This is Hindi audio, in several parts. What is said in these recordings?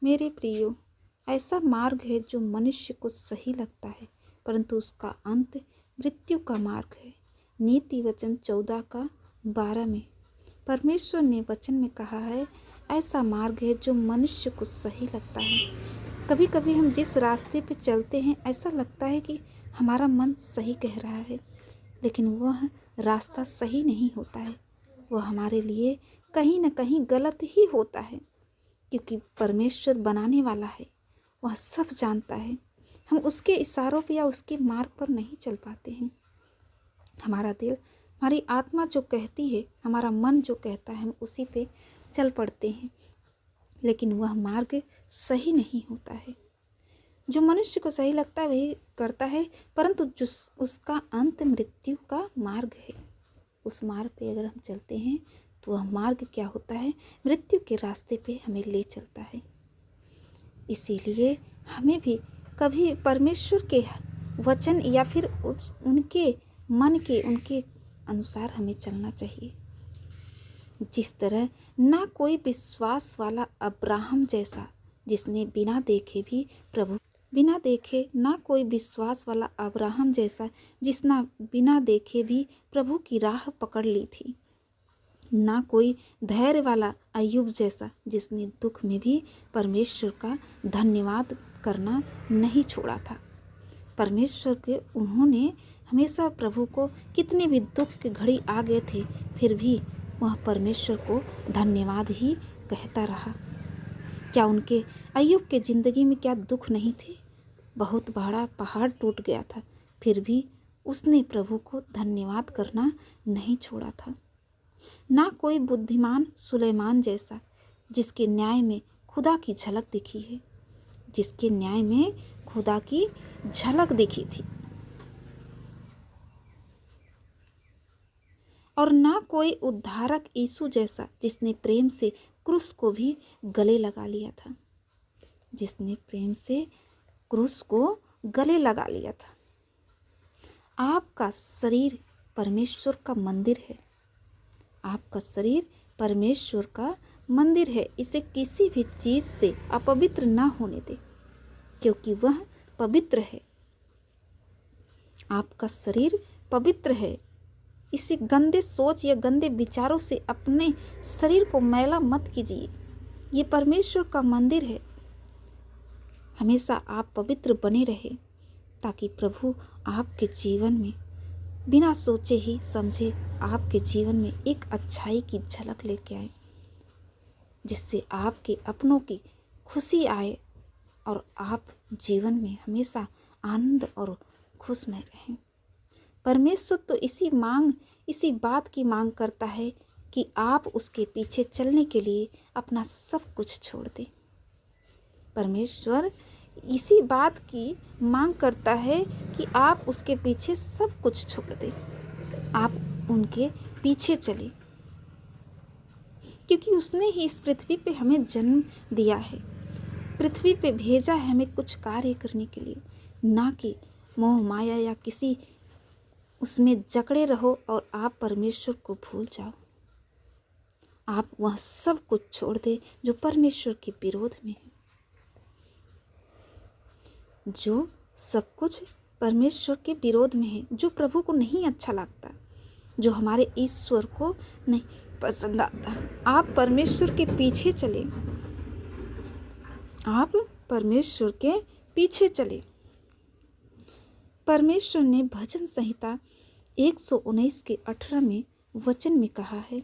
मेरे प्रियो, ऐसा मार्ग है जो मनुष्य को सही लगता है, परंतु उसका अंत मृत्यु का मार्ग है। नीति वचन 14 का 12 में परमेश्वर ने वचन में कहा है, ऐसा मार्ग है जो मनुष्य को सही लगता है। कभी कभी हम जिस रास्ते पे चलते हैं ऐसा लगता है कि हमारा मन सही कह रहा है, लेकिन वह रास्ता सही नहीं होता है। वह हमारे लिए कहीं न कहीं गलत ही होता है, क्योंकि परमेश्वर बनाने वाला है, वह सब जानता है। हम उसके इशारों पे या उसके मार्ग पर नहीं चल पाते हैं। हमारा दिल, हमारी आत्मा जो कहती है, हमारा मन जो कहता है, हम उसी पे चल पड़ते हैं, लेकिन वह मार्ग सही नहीं होता है। जो मनुष्य को सही लगता है वही करता है, परंतु जो उसका अंत मृत्यु का मार्ग है, उस मार्ग पे अगर हम चलते हैं तो वह मार्ग क्या होता है, मृत्यु के रास्ते पे हमें ले चलता है। इसीलिए हमें भी कभी परमेश्वर के वचन या फिर उनके मन के, उनके अनुसार हमें चलना चाहिए। जिस तरह ना कोई विश्वास वाला अब्राहम जैसा, जिसने बिना देखे ना कोई विश्वास वाला अब्राहम जैसा, जिसने बिना देखे भी प्रभु की राह पकड़ ली थी। ना कोई धैर्य वाला अय्यूब जैसा, जिसने दुख में भी परमेश्वर का धन्यवाद करना नहीं छोड़ा था। परमेश्वर के उन्होंने हमेशा प्रभु को, कितने भी दुख के घड़ी आ गए थे, फिर भी वह परमेश्वर को धन्यवाद ही कहता रहा। क्या उनके अय्यूब के ज़िंदगी में क्या दुख नहीं थे? बहुत बड़ा पहाड़ टूट गया था, फिर भी उसने प्रभु को धन्यवाद करना नहीं छोड़ा था। ना कोई बुद्धिमान सुलेमान जैसा, जिसके न्याय में खुदा की झलक दिखी है, जिसके न्याय में खुदा की झलक दिखी थी। और ना कोई उद्धारक यीशु जैसा, जिसने प्रेम से क्रूस को भी गले लगा लिया था, जिसने प्रेम से क्रूस को गले लगा लिया था। आपका शरीर परमेश्वर का मंदिर है। आपका शरीर परमेश्वर का मंदिर है। इसे किसी भी चीज़ से अपवित्र ना होने दे, क्योंकि वह पवित्र है। आपका शरीर पवित्र है। इसे गंदे सोच या गंदे विचारों से अपने शरीर को मैला मत कीजिए। ये परमेश्वर का मंदिर है। हमेशा आप पवित्र बने रहे, ताकि प्रभु आपके जीवन में बिना सोचे ही समझे आपके जीवन में एक अच्छाई की झलक लेके आए, जिससे आपके अपनों की खुशी आए और आप जीवन में हमेशा आनंद और खुशमय रहें। परमेश्वर तो इसी बात की मांग करता है कि आप उसके पीछे चलने के लिए अपना सब कुछ छोड़ दें। परमेश्वर इसी बात की मांग करता है कि आप उसके पीछे सब कुछ छोड़ दें, आप उनके पीछे चलें, क्योंकि उसने ही इस पृथ्वी पे हमें जन्म दिया है, पृथ्वी पे भेजा है हमें कुछ कार्य करने के लिए, ना कि मोह माया या किसी उसमें जकड़े रहो और आप परमेश्वर को भूल जाओ। आप वह सब कुछ छोड़ दे जो परमेश्वर के विरोध में है, जो सब कुछ परमेश्वर के विरोध में है, जो प्रभु को नहीं अच्छा लगता, जो हमारे ईश्वर को नहीं पसंद आता। आप परमेश्वर के पीछे चले, आप परमेश्वर के पीछे चले। परमेश्वर ने भजन संहिता 119 के 18 में वचन में कहा है,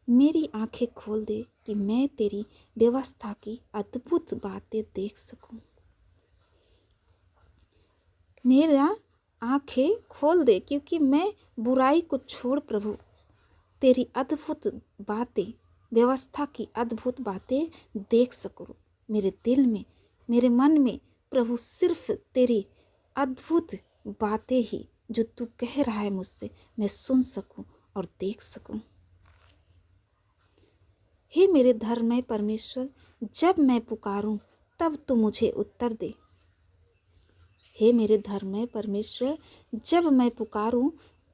मेरी आंखें खोल दे कि मैं तेरी व्यवस्था की अद्भुत बातें देख सकूं। मेरा आंखें खोल दे, क्योंकि मैं बुराई को छोड़ प्रभु तेरी अद्भुत बातें, व्यवस्था की अद्भुत बातें देख सकूं। मेरे दिल में, मेरे मन में प्रभु सिर्फ तेरी अद्भुत बातें ही, जो तू कह रहा है मुझसे, मैं सुन सकूं और देख सकूं। हे मेरे धर्ममय परमेश्वर, जब मैं पुकारूं तब तू मुझे उत्तर दे। हे मेरे धर्ममय परमेश्वर, जब मैं पुकारूं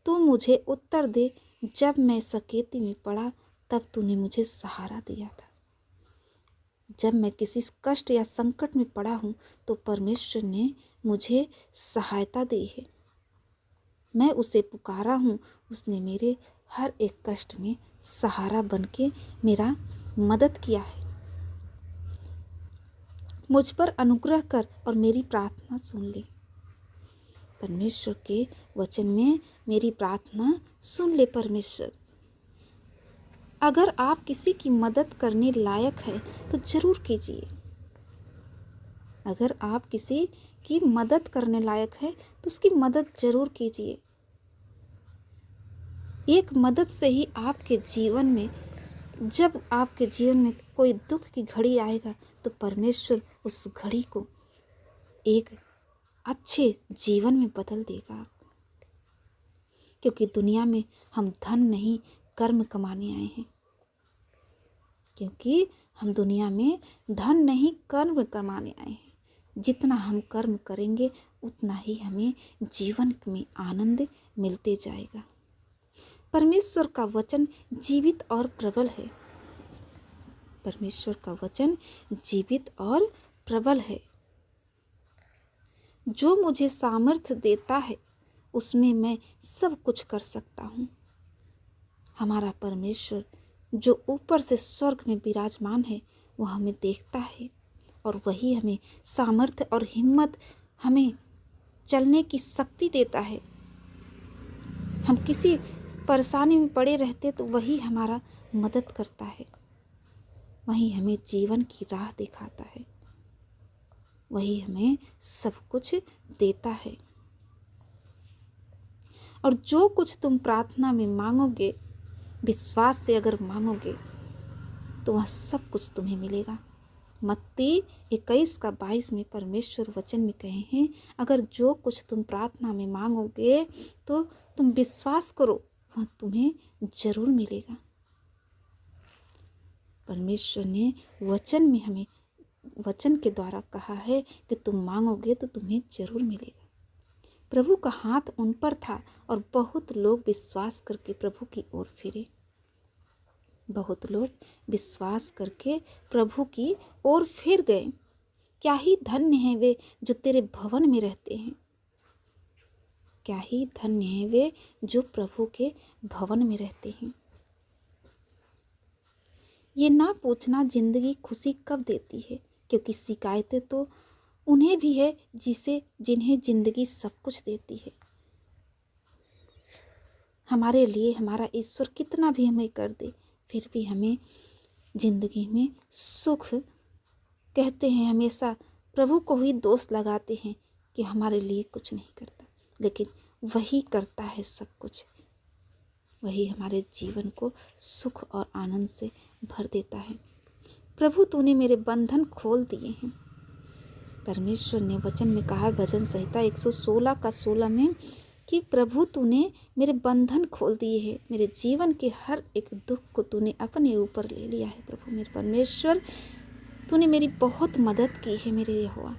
तू मुझे उत्तर दे। जब मैं सकेती में पड़ा तब तूने मुझे सहारा दिया था। जब मैं किसी कष्ट या संकट में पड़ा हूँ तो परमेश्वर ने मुझे सहायता दी है। मैं उसे पुकारा हूँ, उसने मेरे हर एक कष्ट में सहारा बनके मेरा मदद किया है। मुझ पर अनुग्रह कर और मेरी प्रार्थना सुन ले। परमेश्वर के वचन में मेरी प्रार्थना सुन ले परमेश्वर। अगर आप किसी की मदद करने लायक है तो जरूर कीजिए। अगर आप किसी की मदद करने लायक है तो उसकी मदद जरूर कीजिए। एक मदद से ही आपके जीवन में, जब आपके जीवन में कोई दुख की घड़ी आएगा तो परमेश्वर उस घड़ी को एक अच्छे जीवन में बदल देगा। क्योंकि दुनिया में हम धन नहीं कर्म कमाने आए हैं। क्योंकि हम दुनिया में धन नहीं कर्म कमाने आए हैं। जितना हम कर्म करेंगे उतना ही हमें जीवन में आनंद मिलते जाएगा। परमेश्वर का वचन जीवित और प्रबल है। परमेश्वर का वचन जीवित और प्रबल है। जो मुझे सामर्थ्य देता है उसमें मैं सब कुछ कर सकता हूँ। हमारा परमेश्वर जो ऊपर से स्वर्ग में विराजमान है वह हमें देखता है और वही हमें सामर्थ्य और हिम्मत, हमें चलने की शक्ति देता है। हम किसी परेशानी में पड़े रहते तो वही हमारा मदद करता है, वही हमें जीवन की राह दिखाता है, वही हमें सब कुछ देता है। और जो कुछ तुम प्रार्थना में मांगोगे, विश्वास से अगर मांगोगे तो वह सब कुछ तुम्हें मिलेगा। मत्ती 21:22 में परमेश्वर वचन में कहे हैं, अगर जो कुछ तुम प्रार्थना में मांगोगे तो तुम विश्वास करो वह तुम्हें जरूर मिलेगा। परमेश्वर ने वचन में हमें वचन के द्वारा कहा है कि तुम मांगोगे तो तुम्हें जरूर मिलेगा। प्रभु का हाथ उन पर था और बहुत लोग विश्वास करके प्रभु की ओर फिरे। बहुत लोग विश्वास करके प्रभु की ओर फिर गए। क्या ही धन्य है वे जो तेरे भवन में रहते हैं। क्या ही धन्य है वे जो प्रभु के भवन में रहते हैं। ये ना पूछना जिंदगी खुशी कब देती है, क्योंकि शिकायतें तो उन्हें भी है जिन्हें जिंदगी सब कुछ देती है। हमारे लिए हमारा ईश्वर कितना भी हमें कर दे, फिर भी हमें जिंदगी में सुख कहते हैं, हमेशा प्रभु को ही दोष लगाते हैं कि हमारे लिए कुछ नहीं करता, लेकिन वही करता है सब कुछ। वही हमारे जीवन को सुख और आनंद से भर देता है। प्रभु तूने मेरे बंधन खोल दिए हैं। परमेश्वर ने वचन में कहा, भजन संहिता 116:16 में, कि प्रभु तूने मेरे बंधन खोल दिए हैं। मेरे जीवन के हर एक दुख को तूने अपने ऊपर ले लिया है। प्रभु मेरे परमेश्वर, तूने मेरी बहुत मदद की है। मेरे यहोवा,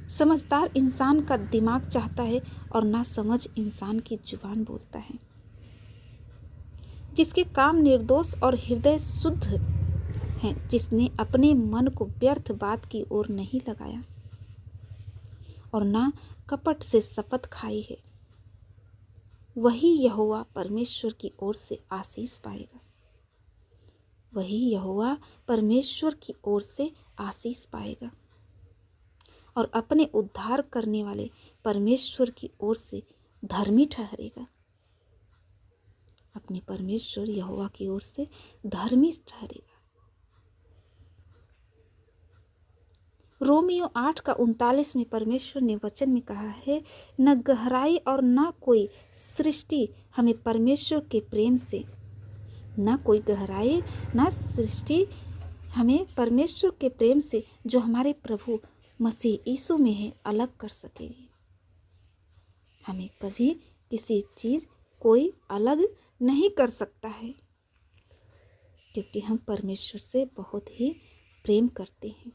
समझदार इंसान का दिमाग चाहता है और ना समझ इंसान की जुबान बोलता है। जिसके काम निर्दोष और हृदय शुद्ध है, जिसने अपने मन को व्यर्थ बात की ओर नहीं लगाया और ना कपट से शपथ खाई है, वही यहोवा परमेश्वर की ओर से आशीष पाएगा। वही यहोवा परमेश्वर की ओर से आशीष पाएगा और अपने उद्धार करने वाले परमेश्वर की ओर से धर्मी ठहरेगा। अपने परमेश्वर यहोवा की ओर से धर्मी ठहरेगा। रोमियो 8:39 में परमेश्वर ने वचन में कहा है, न गहराई और न कोई सृष्टि हमें परमेश्वर के प्रेम से, न कोई गहराई न सृष्टि हमें परमेश्वर के प्रेम से जो हमारे प्रभु मसीह यीशु में है अलग कर सकेगी। हमें कभी किसी चीज़ कोई अलग नहीं कर सकता है, क्योंकि हम परमेश्वर से बहुत ही प्रेम करते हैं।